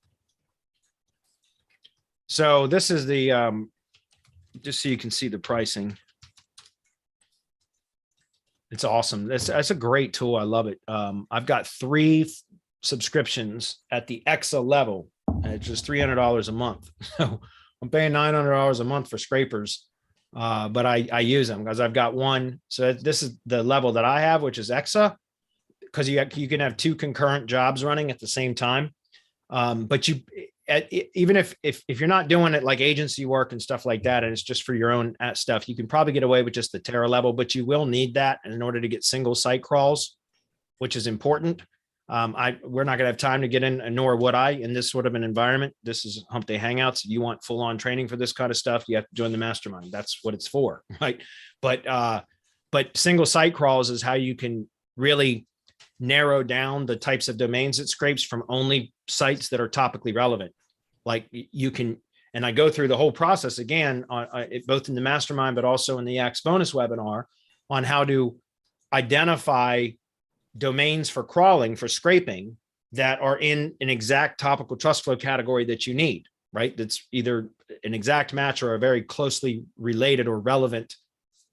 So this is the, just so you can see the pricing. It's awesome. That's a great tool. I love it. I've got 3 subscriptions at the Excel level, and it's just $300 a month. So I'm paying $900 a month for scrapers, but I use them because I've got one. So this is the level that I have, which is Exa, because you can have 2 concurrent jobs running at the same time. But even if you're not doing it like agency work and stuff like that, and it's just for your own stuff, you can probably get away with just the Terra level, but you will need that in order to get single site crawls, which is important. We're not gonna have time to get in, nor would I, in this sort of an environment. This is Hump Day Hangouts. If you want full on training for this kind of stuff, you have to join the mastermind. That's what it's for, right? But single site crawls is how you can really narrow down the types of domains it scrapes from only sites that are topically relevant. Like you can, and I go through the whole process again, both in the mastermind, but also in the Yaks bonus webinar on how to identify domains for crawling, for scraping, that are in an exact topical trust flow category that you need, right? That's either an exact match or a very closely related or relevant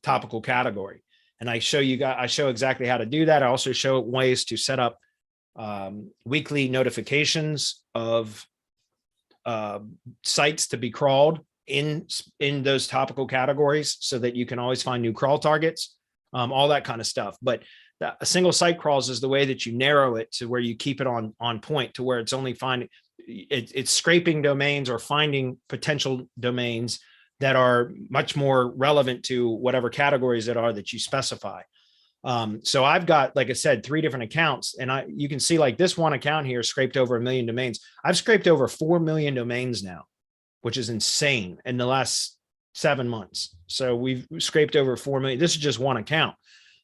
topical category. And I show exactly how to do that. I also show ways to set up weekly notifications of sites to be crawled in those topical categories, so that you can always find new crawl targets, all that kind of stuff. But a single site crawls is the way that you narrow it to where you keep it on point, to where it's only finding it's scraping domains or finding potential domains that are much more relevant to whatever categories that are that you specify. So I've got, like I said, 3 different accounts, and you can see like this one account here scraped over 1 million domains. I've scraped over 4 million domains now, which is insane in the last 7 months. So we've scraped over 4 million. This is just one account.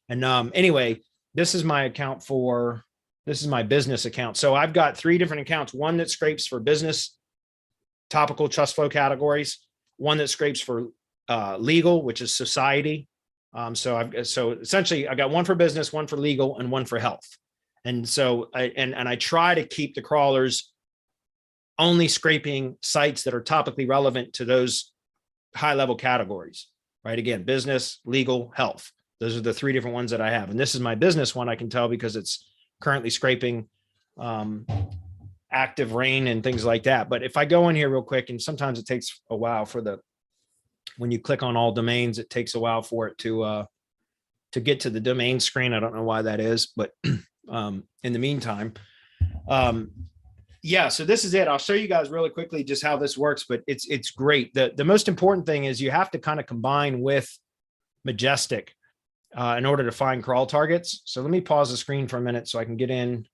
And anyway, this is my business account. So I've got 3 different accounts, one that scrapes for business topical trust flow categories, one that scrapes for legal, which is society. So essentially I got one for business, one for legal, and one for health. And so I try to keep the crawlers only scraping sites that are topically relevant to those high level categories, right? Again, business, legal, health. Those are the 3 different ones that I have. And this is my business one, I can tell, because it's currently scraping active rain and things like that. But if I go in here real quick, and sometimes it takes a while when you click on all domains, it takes a while for it to get to the domain screen. I don't know why that is, but in the meantime, Yeah, so this is it. I'll show you guys really quickly just how this works, but it's great. The most important thing is you have to kind of combine with Majestic in order to find crawl targets. So let me pause the screen for a minute so I can get in.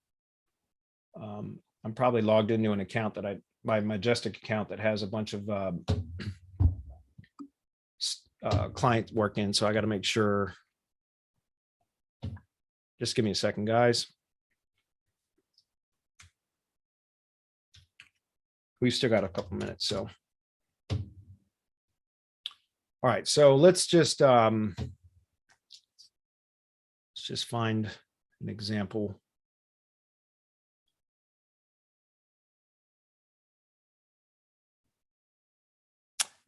I'm probably logged into an account that my Majestic account that has a bunch of client work in. So I got to make sure. Just give me a second, guys. We've still got a couple minutes, so. All right, so let's just find an example.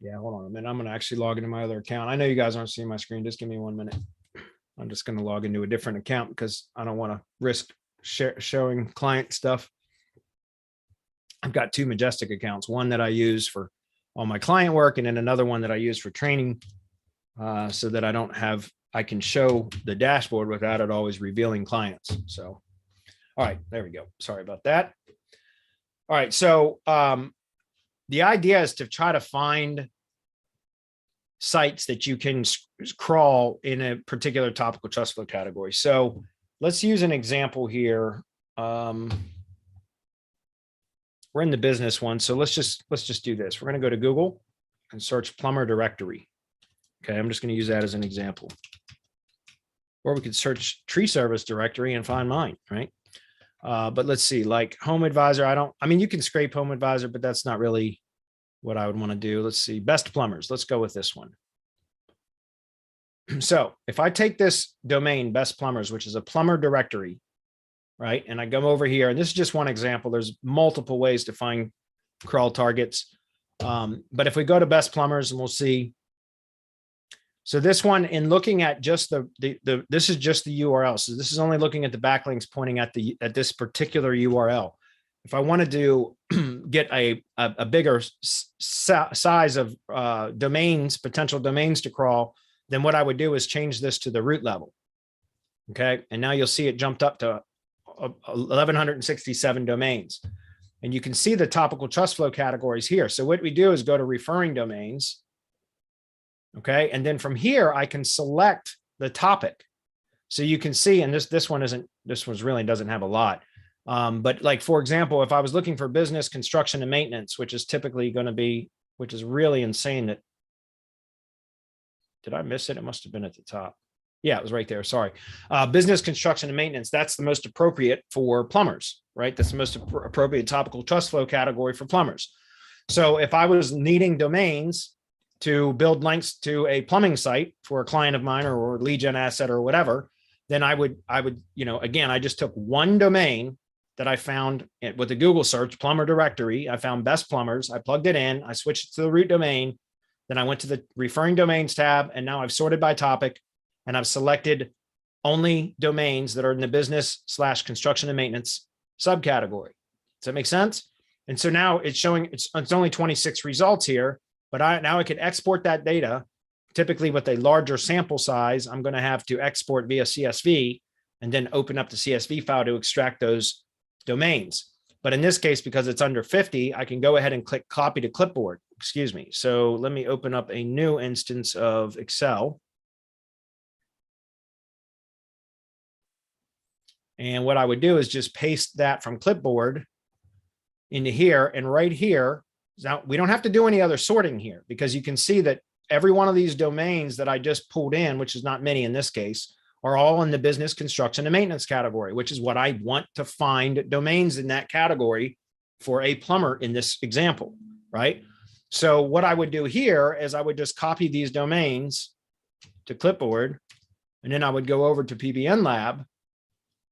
Yeah, hold on a minute. I'm going to actually log into my other account. I know you guys aren't seeing my screen. Just give me 1 minute. I'm just going to log into a different account because I don't want to risk showing client stuff. I've got two Majestic accounts, one that I use for all my client work and then another one that I use for training so that I can show the dashboard without it always revealing clients. So, all right, there we go. Sorry about that. All right, so the idea is to try to find sites that you can crawl in a particular topical trust flow category. So let's use an example here. We're in the business one. So let's just do this. We're going to go to Google and search plumber directory. Okay. I'm just going to use that as an example. Or we could search tree service directory and find mine, right? But let's see, like home advisor. I mean, you can scrape home advisor, but that's not really what I would want to do. Let's see, best plumbers. Let's go with this one. So if I take this domain, best plumbers, which is a plumber directory, right? And I go over here, and this is just one example. There's multiple ways to find crawl targets. But if we go to best plumbers and we'll see. So this one, in looking at just this is just the URL. So this is only looking at the backlinks pointing at this particular URL. If I wanted to get a bigger size of domains, potential domains to crawl, then what I would do is change this to the root level. Okay. And now you'll see it jumped up to 1,167 domains. And you can see the topical trust flow categories here. So what we do is go to referring domains. Okay. And then from here, I can select the topic. So you can see, and this one really doesn't have a lot. But like, for example, if I was looking for business, construction, and maintenance, which is typically going to be, which is really insane that, did I miss it? It must have been at the top. Yeah, it was right there. Sorry. Business, construction, and maintenance. That's the most appropriate for plumbers, right? That's the most appropriate topical trust flow category for plumbers. So if I was needing domains to build links to a plumbing site for a client of mine or lead gen asset or whatever, then I would, again, I just took one domain that I found with the Google search, plumber directory. I found best plumbers. I plugged it in. I switched it to the root domain. Then I went to the referring domains tab, and now I've sorted by topic, and I've selected only domains that are in the business/construction and maintenance subcategory. Does that make sense? And so now it's showing it's only 26 results here, but now I can export that data. Typically with a larger sample size, I'm going to have to export via CSV and then open up the CSV file to extract those domains. But in this case, because it's under 50, I can go ahead and click copy to clipboard. Excuse me. So let me open up a new instance of Excel. And what I would do is just paste that from clipboard into here. And right here, now we don't have to do any other sorting here, because you can see that every one of these domains that I just pulled in, which is not many in this case, are all in the business, construction, and maintenance category, which is what I want to find domains in that category for a plumber in this example, right? So what I would do here is I would just copy these domains to clipboard, and then I would go over to PBN Lab,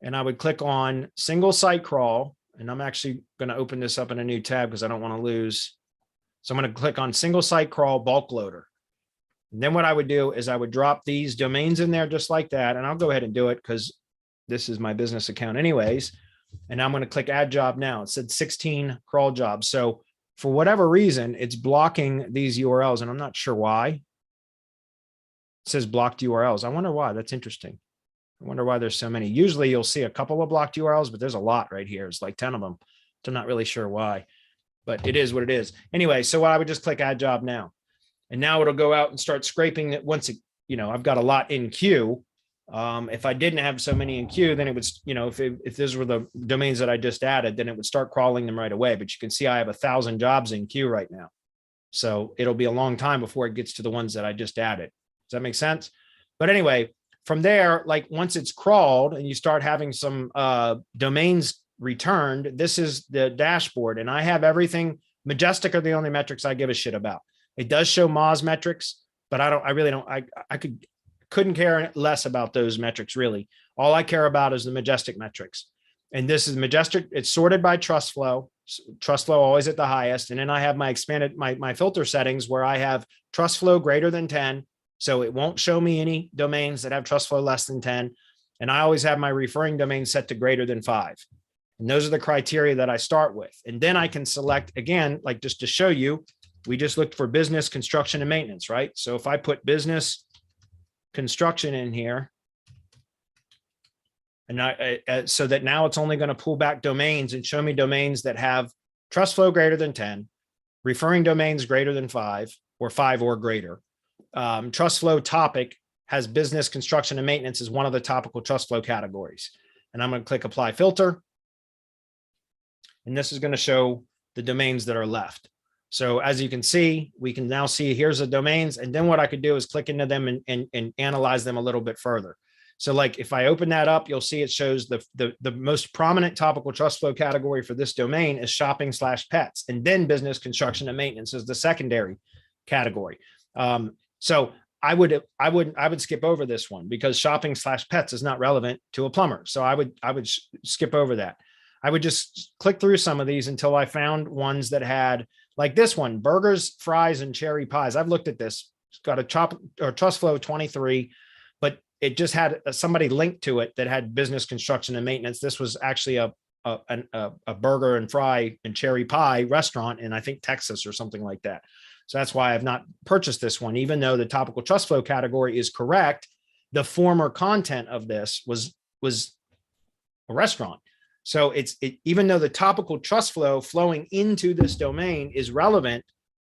and I would click on single site crawl. And I'm actually going to open this up in a new tab because I don't want to lose. So I'm going to click on single site crawl bulk loader. And then what I would do is I would drop these domains in there just like that. And I'll go ahead and do it because this is my business account anyways. And I'm going to click add job now. It said 16 crawl jobs. So for whatever reason, it's blocking these URLs, and I'm not sure why. It says blocked URLs. I wonder why. That's interesting. I wonder why there's so many. Usually you'll see a couple of blocked URLs, but there's a lot right here. It's like 10 of them. So I'm not really sure why, but it is what it is. Anyway, so I would just click add job now. And now it'll go out and start scraping it once it, I've got a lot in queue. If I didn't have so many in queue, then it would, if those were the domains that I just added, then it would start crawling them right away. But you can see I have 1,000 jobs in queue right now. So it'll be a long time before it gets to the ones that I just added. Does that make sense? But anyway, from there, like once it's crawled and you start having some domains returned, this is the dashboard. And I have everything. Majestic are the only metrics I give a shit about. It does show Moz metrics, but I really don't, couldn't care less about those metrics really. All I care about is the Majestic metrics. And this is Majestic. It's sorted by trust flow always at the highest. And then I have my expanded, my filter settings where I have trust flow greater than 10. So it won't show me any domains that have trust flow less than 10. And I always have my referring domain set to greater than 5. And those are the criteria that I start with. And then I can select again, like just to show you, we just looked for business, construction, and maintenance, right? So if I put business construction in here, and so that now it's only going to pull back domains and show me domains that have trust flow greater than 10, referring domains greater than 5 or greater. Trust flow topic has business, construction, and maintenance as one of the topical trust flow categories. And I'm going to click apply filter. And this is going to show the domains that are left. So as you can see, we can now see here's the domains. And then what I could do is click into them and analyze them a little bit further. So like if I open that up, you'll see it shows the most prominent topical trust flow category for this domain is shopping/pets, and then business, construction, and maintenance is the secondary category. So I would skip over this one because shopping/pets is not relevant to a plumber. So I would skip over that. I would just click through some of these until I found ones that had, like this one, burgers, fries, and cherry pies. I've looked at this. It's got a trust flow of 23, but it just had somebody linked to it that had business, construction, and maintenance. This was actually a burger and fry and cherry pie restaurant in, I think, Texas or something like that. So that's why I've not purchased this one, even though the topical trust flow category is correct. The former content of this was a restaurant. So even though the topical trust flow flowing into this domain is relevant,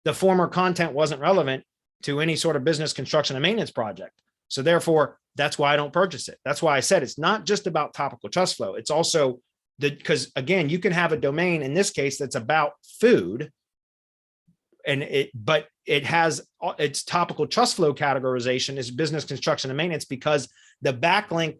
the former content wasn't relevant to any sort of business, construction, and maintenance project. So therefore, that's why I don't purchase it. That's why I said it's not just about topical trust flow. It's also because again, you can have a domain in this case that's about food, but it has its topical trust flow categorization is business, construction, and maintenance because the backlink.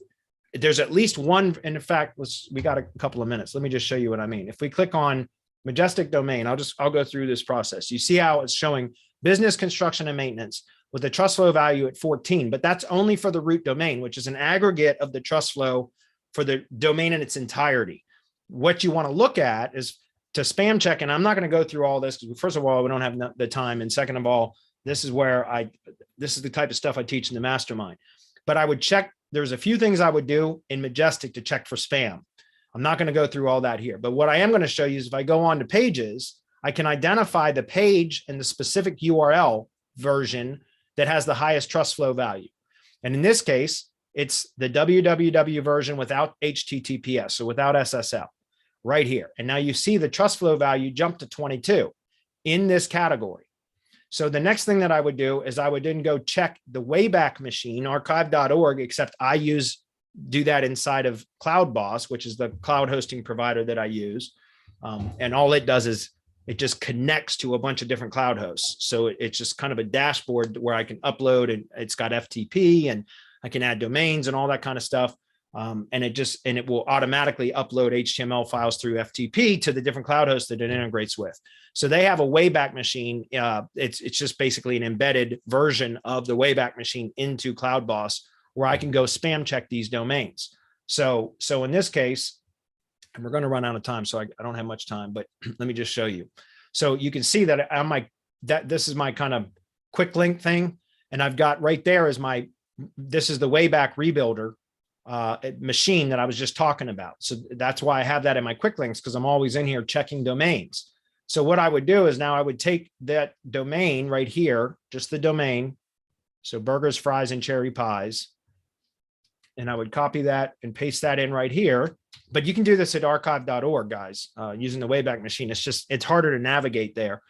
There's at least one, and in fact, we got a couple of minutes. Let me just show you what I mean. If we click on Majestic domain, I'll go through this process. You see how it's showing business, construction, and maintenance with a trust flow value at 14, but that's only for the root domain, which is an aggregate of the trust flow for the domain in its entirety. What you want to look at is to spam check, and I'm not going to go through all this because first of all, we don't have the time, and second of all, this is the type of stuff I teach in the mastermind. But I would check. There's a few things I would do in Majestic to check for spam. I'm not going to go through all that here, but what I am going to show you is if I go on to pages, I can identify the page and the specific URL version that has the highest trust flow value. And in this case, it's the www version without HTTPS, so without SSL right here. And now you see the trust flow value jump to 22 in this category. So the next thing that I would do is I would then go check the Wayback Machine, archive.org, except I do that inside of CloudBoss, which is the cloud hosting provider that I use. And all it does is it just connects to a bunch of different cloud hosts. So it's just kind of a dashboard where I can upload, and it's got FTP and I can add domains and all that kind of stuff. And it will automatically upload HTML files through FTP to the different cloud hosts that it integrates with. So they have a Wayback Machine. It's just basically an embedded version of the Wayback Machine into CloudBoss where I can go spam check these domains. So in this case, and we're going to run out of time, so I don't have much time, but let me just show you. So you can see that this is my kind of quick link thing. And I've got right there is this is the Wayback Rebuilder machine that I was just talking about. So that's why I have that in my quick links, because I'm always in here checking domains. So what I would do is now I would take that domain right here, just the domain. So burgers, fries, and cherry pies. And I would copy that and paste that in right here. But you can do this at archive.org, guys, using the Wayback Machine. It's harder to navigate there.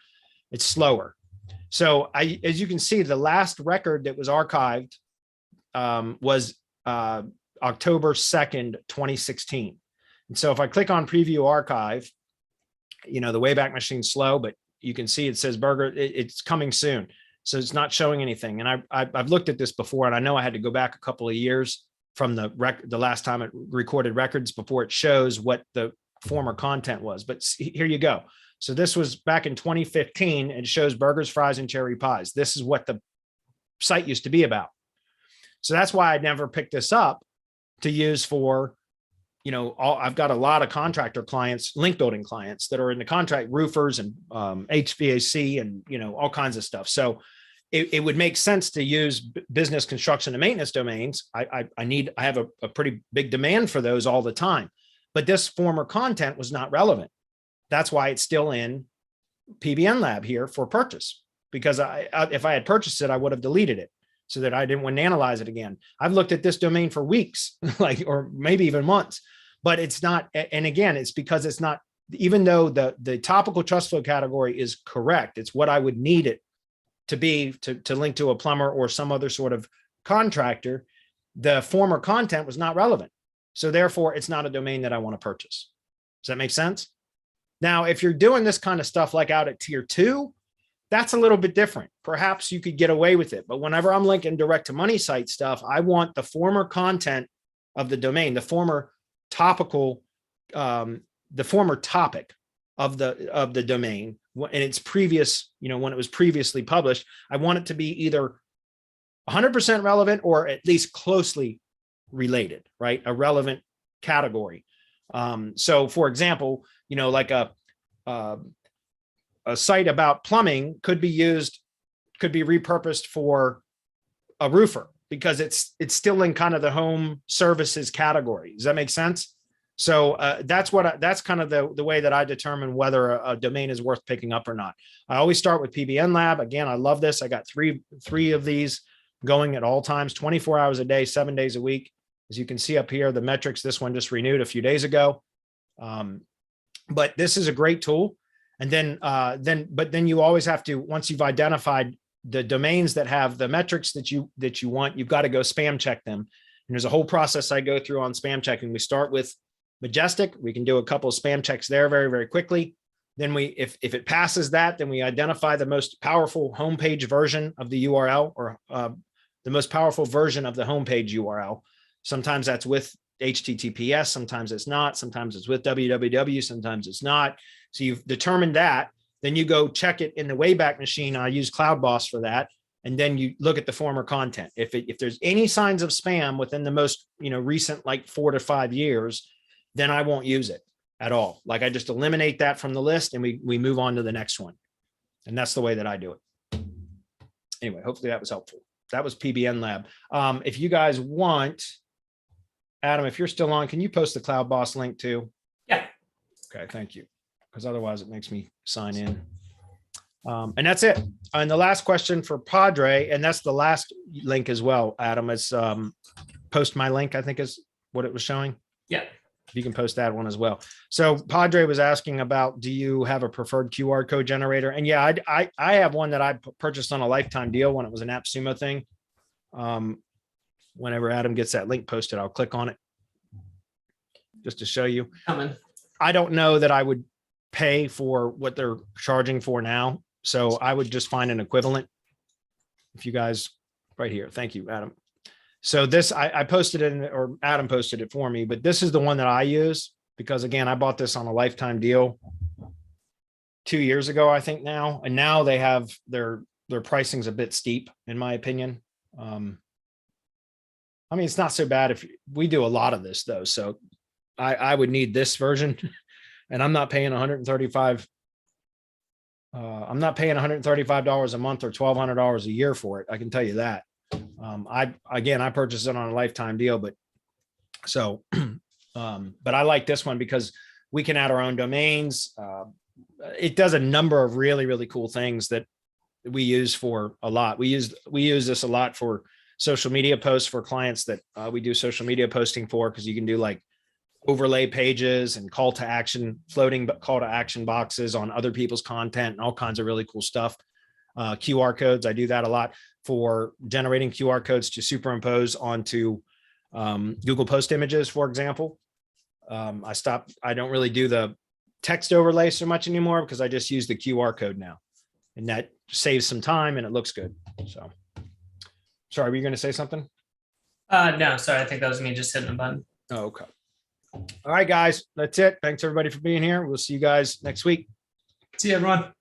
It's slower. So as you can see, the last record that was archived was October 2nd, 2016. And so if I click on preview archive, the Wayback Machine's slow, but you can see it says Burger, it's coming soon. So it's not showing anything. And I've looked at this before, and I know I had to go back a couple of years from the last time it recorded records before it shows what the former content was. But here you go. So this was back in 2015. It shows burgers, fries, and cherry pies. This is what the site used to be about. So that's why I never picked this up to use for, I've got a lot of contractor clients, link building clients that are in the contract, roofers and HVAC and, all kinds of stuff. So it would make sense to use business, construction, and maintenance domains. I have a pretty big demand for those all the time, but this former content was not relevant. That's why it's still in PBN Lab here for purchase, because if I had purchased it, I would have deleted it so that I didn't want to analyze it again. I've looked at this domain for weeks, or maybe even months, but it's not. And again, it's because it's not, even though the topical trust flow category is correct, it's what I would need it to be to link to a plumber or some other sort of contractor. The former content was not relevant. So therefore it's not a domain that I want to purchase. Does that make sense? Now, if you're doing this kind of stuff like out at tier 2, that's a little bit different. Perhaps you could get away with it. But whenever I'm linking direct to money site stuff, I want the former content of the domain, the former topical, the former topic of the domain and its previous, when it was previously published. I want it to be either 100% relevant or at least closely related, right? A relevant category. So for example, like a site about plumbing could be repurposed for a roofer because it's still in kind of the home services category. Does that make sense? So that's kind of the way that I determine whether a domain is worth picking up or not. I always start with PBN Lab. Again, I love this. I got three of these going at all times, 24 hours a day, 7 days a week. As you can see up here, the metrics, this one just renewed a few days ago. But this is a great tool. And then you always have to, once you've identified the domains that have the metrics that you want, you've got to go spam check them. And there's a whole process I go through on spam checking. We start with Majestic. We can do a couple of spam checks there very, very quickly. Then if it passes that, then we identify the most powerful homepage version of the URL, or the most powerful version of the homepage URL. Sometimes that's with HTTPS, sometimes it's not, sometimes it's with www, sometimes it's not. So you've determined that, then you go check it in the Wayback Machine. I use CloudBoss for that. And then you look at the former content. If there's any signs of spam within the most recent, like 4 to 5 years, then I won't use it at all. Like I just eliminate that from the list and we move on to the next one. And that's the way that I do it. Anyway, hopefully that was helpful. That was PBN Lab. If you guys want, Adam, if you're still on, can you post the CloudBoss link too? Yeah. Okay, thank you. Because otherwise it makes me sign in. And that's it. And the last question for Padre, and that's the last link as well, Adam, is post my link, I think is what it was showing. Yeah. You can post that one as well. So Padre was asking about, do you have a preferred QR code generator? And yeah, I have one that I purchased on a lifetime deal when it was an AppSumo thing. Whenever Adam gets that link posted, I'll click on it just to show you. I don't know that I would pay for what they're charging for now. So I would just find an equivalent. If you guys right here. Thank you, Adam. So this, I posted it or Adam posted it for me, but this is the one that I use because again, I bought this on a lifetime deal 2 years ago, I think now, and now they have their pricing's a bit steep in my opinion. I mean, it's not so bad if we do a lot of this though. So I would need this version and I'm not paying $135. I'm not paying $135 a month or $1,200 a year for it. I can tell you that. I purchased it on a lifetime deal, but I like this one because we can add our own domains. It does a number of really, really cool things that we use for a lot. We use this a lot for social media posts for clients that we do social media posting for, because you can do like overlay pages and call to action, floating call to action boxes on other people's content and all kinds of really cool stuff. QR codes, I do that a lot for generating QR codes to superimpose onto Google Post images, for example. I don't really do the text overlay so much anymore because I just use the QR code now, and that saves some time and it looks good. So sorry, were you going to say something? No, sorry. I think that was me just hitting a button. Oh, okay. All right, guys, that's it. Thanks everybody for being here. We'll see you guys next week. See you, everyone.